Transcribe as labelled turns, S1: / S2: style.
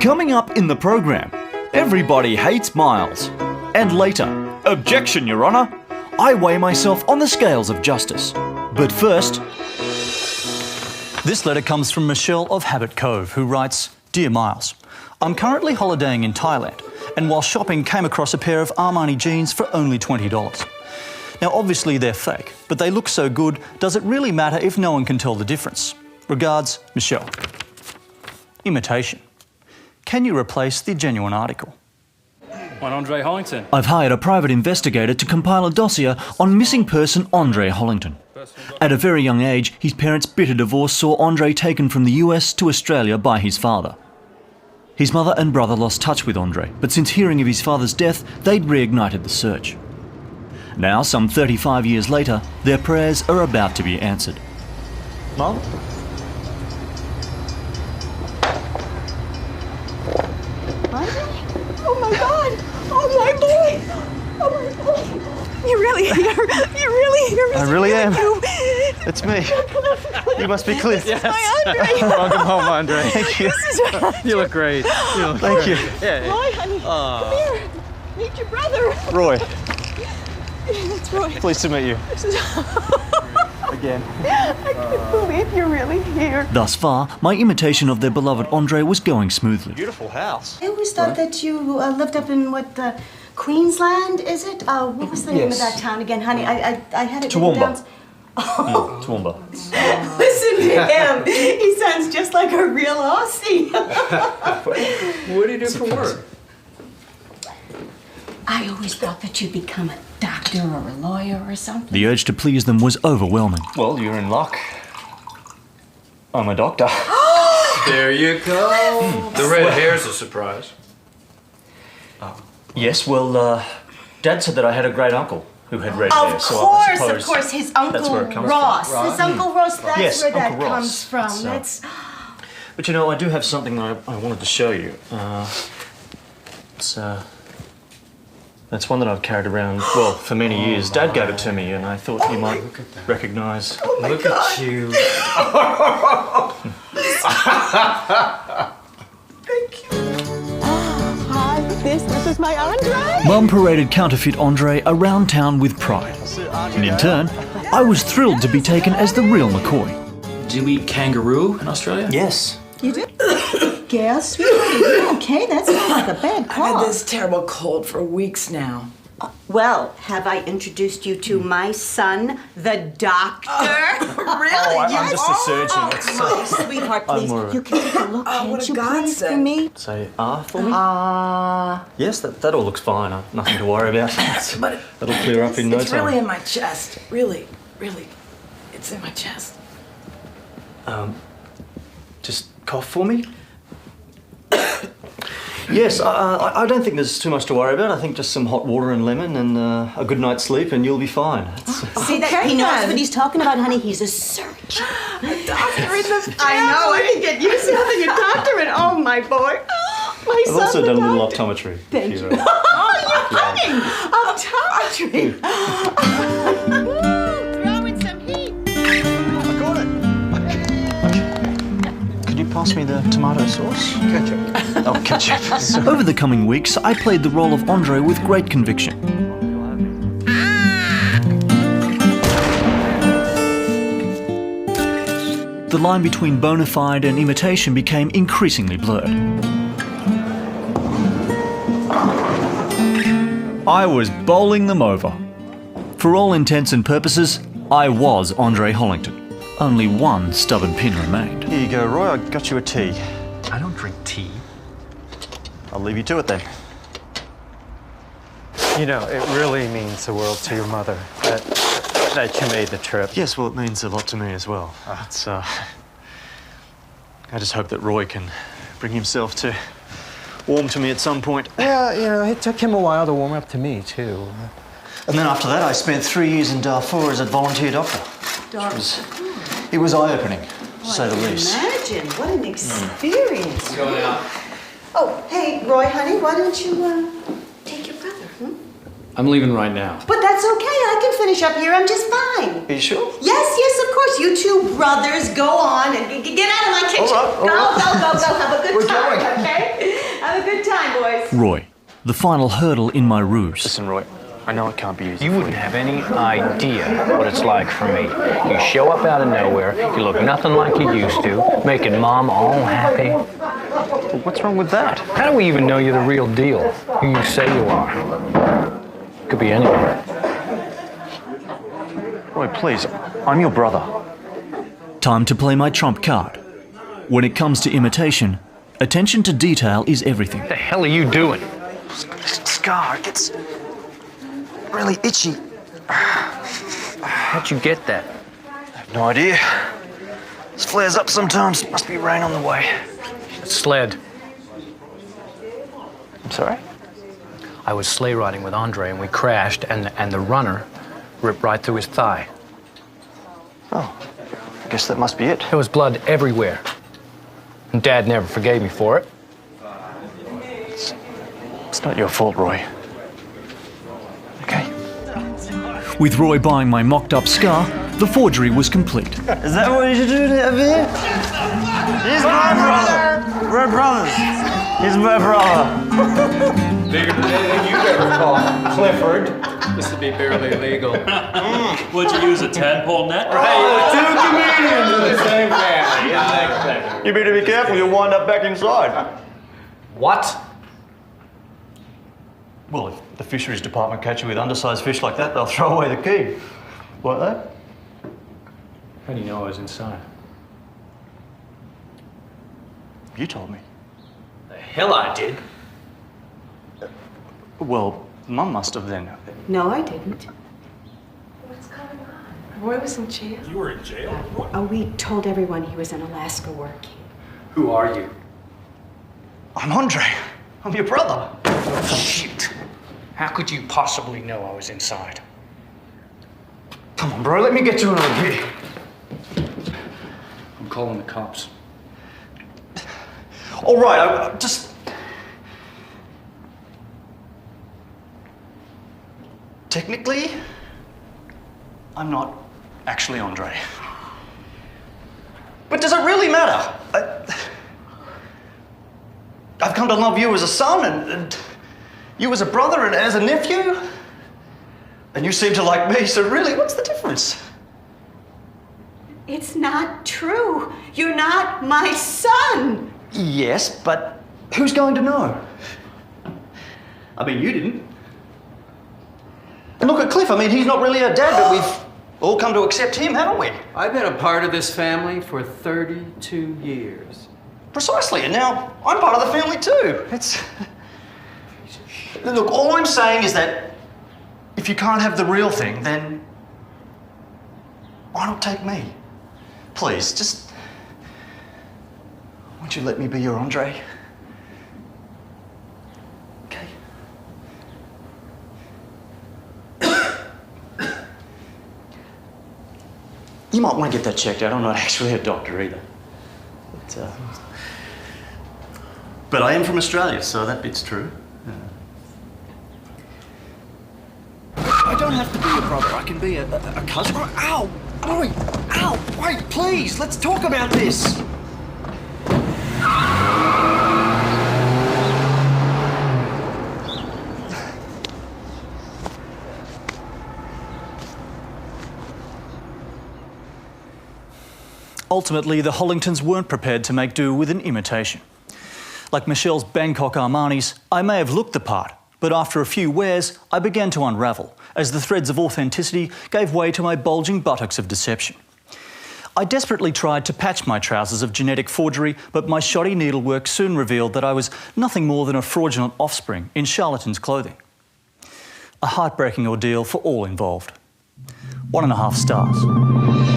S1: Coming up in the program, everybody hates Miles. And later, objection, Your Honour. I weigh myself on the scales of justice. But first... This letter comes from Michelle of Habit Cove, who writes, Dear Miles, I'm currently holidaying in Thailand, and while shopping came across a pair of Armani jeans for only $20. Now obviously they're fake, but they look so good, does it really matter if no one can tell the difference? Regards, Michelle. Imitation. Can you replace the genuine article?
S2: I'm Andre Hollington.
S1: I've hired a private investigator to compile a dossier on missing person Andre Hollington. At a very young age, his parents' bitter divorce saw Andre taken from the US to Australia by his father. His mother and brother lost touch with Andre, but since hearing of his father's death, they'd reignited the search. Now, some 35 years later, their prayers are about to be answered. Mom?
S3: Oh my God! Oh my boy! Oh my boy! You're really here! You're really here!
S4: I really am.
S3: You.
S4: It's me. You must be Cliff.
S3: This is my Andre.
S4: Welcome home, Andre. Thank you.
S3: This is
S2: You look great.
S4: Thank you.
S2: Yeah.
S3: Roy, honey. Come here. Meet your brother.
S4: Roy,
S3: That's Roy.
S4: pleased to meet you.
S3: This is...
S4: Again.
S3: I can't believe you're really here.
S1: Thus far, my imitation of their beloved Andre was going smoothly.
S4: Beautiful house.
S5: I always thought that you lived up in Queensland, is it? What was the name of that town again, honey? I had it written down.
S1: Toowoomba.
S5: Listen to him. He sounds just like a real Aussie.
S2: What do you do for work?
S5: I always thought that you'd become a doctor or a lawyer or something.
S1: The urge to please them was overwhelming.
S4: Well, you're in luck. I'm a doctor.
S2: There you go. The red hair's a surprise.
S1: Yes, well, Dad said that I had a great uncle who had red hair, so I suppose
S5: Of course, his
S1: that's
S5: Uncle
S1: where it comes
S5: Ross.
S1: from.
S5: His Uncle Ross, that's
S1: Yes,
S5: where that
S1: Uncle Ross.
S5: comes from.
S1: It's,
S5: That's...
S1: But you know, I do have something that I wanted to show you. It's one that I've carried around, well, for many years. Dad gave it to me, and I thought you might recognise.
S5: Oh my
S2: Look
S5: God.
S2: at you.
S5: Thank you.
S3: Hi, this is my Andre.
S1: Mum paraded counterfeit Andre around town with pride. And in turn, I was thrilled to be taken as the real McCoy.
S2: Do you eat kangaroo in Australia?
S1: Yes.
S5: You do? Gail, sweetie, you okay? That sounds like a bad
S6: I've
S5: cough.
S6: had this terrible cold for weeks now.
S5: Well, have I introduced you to my son, the doctor?
S6: Really?
S1: I'm just a surgeon.
S5: Oh, sweetheart, please.
S1: more of a-
S5: You can take a look,
S6: Oh,
S5: can't
S6: what a
S5: you, please, for
S6: godsend.
S5: me?
S1: Say for me? Yes, that all looks fine. Nothing to worry about.
S6: But
S1: That'll clear up in no
S6: it's
S1: time.
S6: really in my chest. Really, really. It's in my chest.
S1: Just cough for me? Yes, I don't think there's too much to worry about. I think just some hot water and lemon and a good night's sleep and you'll be fine.
S5: See that? He knows what he's talking about, honey. He's a surgeon.
S6: Doctor in the
S5: I know. I can get used to having a doctor and oh, my boy. My
S1: I've
S5: son,
S1: also
S5: the
S1: done a little
S5: doctor.
S1: optometry.
S5: Thank
S1: if
S5: you.
S1: you're,
S5: Optometry.
S3: Throwing some heat.
S1: Could you pass me the tomato sauce? Ketchup. Oh, ketchup. Over the coming weeks, I played the role of Andre with great conviction. The line between bona fide and imitation became increasingly blurred. I was bowling them over. For all intents and purposes, I was Andre Hollington. Only one stubborn pin remained.
S4: Here you go, Roy. I got you a tea.
S2: I don't drink tea.
S4: I'll leave you to it then.
S7: You know, it really means the world to your mother that you made the trip.
S4: Yes, well, it means a lot to me as well. It's, I just hope that Roy can bring himself to warm to me at some point.
S7: Well, you know, it took him a while to warm up to me, too.
S4: And then after that, I spent 3 years in Darfur as a volunteer doctor. It was eye-opening, to say the least.
S5: Imagine. What an experience.
S2: Going out.
S5: Oh, hey, Roy, honey, why don't you take your brother?
S2: I'm leaving right now.
S5: But that's okay. I can finish up here. I'm just fine.
S4: Are you sure?
S5: Yes, of course. You two brothers go on and get out of my kitchen.
S4: All right.
S5: Go. Have a good
S4: We're
S5: time,
S4: going.
S5: okay?
S1: Roy, the final hurdle in my ruse.
S8: Listen, Roy, I know it can't be easy.
S9: You wouldn't have any idea what it's like for me. You show up out of nowhere, you look nothing like you used to, making Mom all happy.
S8: Well, what's wrong with that?
S9: How do we even know you're the real deal? Who you say you are? Could be anyone.
S8: Roy, please, I'm your brother.
S1: Time to play my trump card. When it comes to imitation, attention to detail is everything.
S9: What the hell are you doing?
S8: This scar gets really itchy.
S9: How'd you get that?
S8: I have no idea. This flares up sometimes. Must be rain on the way.
S9: Sled.
S8: I'm sorry?
S9: I was sleigh riding with Andre and we crashed and the runner ripped right through his thigh.
S8: Oh, I guess that must be it.
S9: There was blood everywhere. And Dad never forgave me for it.
S8: It's not your fault, Roy. Okay?
S1: With Roy buying my mocked-up scar, the forgery was complete.
S4: Is that what you do over here? He's my brother. We're brothers. He's my brother.
S2: Bigger than anything you've ever called. Clifford. This would be barely legal.
S10: Would you use a tadpole net?
S2: Right, two comedians in the same family. Isn't
S4: You better be careful, you'll wind up back inside.
S9: What?
S4: Well, if the fisheries department catch you with undersized fish like that, they'll throw away the key. Won't they?
S9: How do you know I was inside?
S4: You told me.
S9: The hell I did.
S4: Well, Mum must have then.
S5: No, I didn't.
S6: What's going on? Roy was in jail.
S10: You were in jail?
S5: Oh, we told everyone he was in Alaska working.
S9: Who are you?
S4: I'm Andre. I'm your brother.
S9: Shit. How could you possibly know I was inside?
S4: Come on, bro, let me get you another beer.
S9: I'm calling the cops.
S4: All right, I just... Technically, I'm not actually Andre. But does it really matter? I've come to love you as a son and you as a brother and as a nephew. And you seem to like me, so really, what's the difference?
S5: It's not true. You're not my son.
S4: Yes, but who's going to know? I mean, you didn't. And look at Cliff, I mean, he's not really our dad, but we've all come to accept him, haven't we?
S2: I've been a part of this family for 32 years.
S4: Precisely, and now I'm part of the family too. It's... Look, all I'm saying is that if you can't have the real thing, then why not take me? Please, just... Won't you let me be your Andre? Okay. You might want to get that checked out. I'm not actually a doctor either. But I am from Australia, so that bit's true. I don't have to be a brother. I can be a cousin. Ow! Roy! Ow! Wait, please! Let's talk about this!
S1: Ultimately, the Hollingtons weren't prepared to make do with an imitation. Like Michelle's Bangkok Armanis, I may have looked the part, but after a few wears, I began to unravel, as the threads of authenticity gave way to my bulging buttocks of deception. I desperately tried to patch my trousers of genetic forgery, but my shoddy needlework soon revealed that I was nothing more than a fraudulent offspring in charlatan's clothing. A heartbreaking ordeal for all involved. 1.5 stars.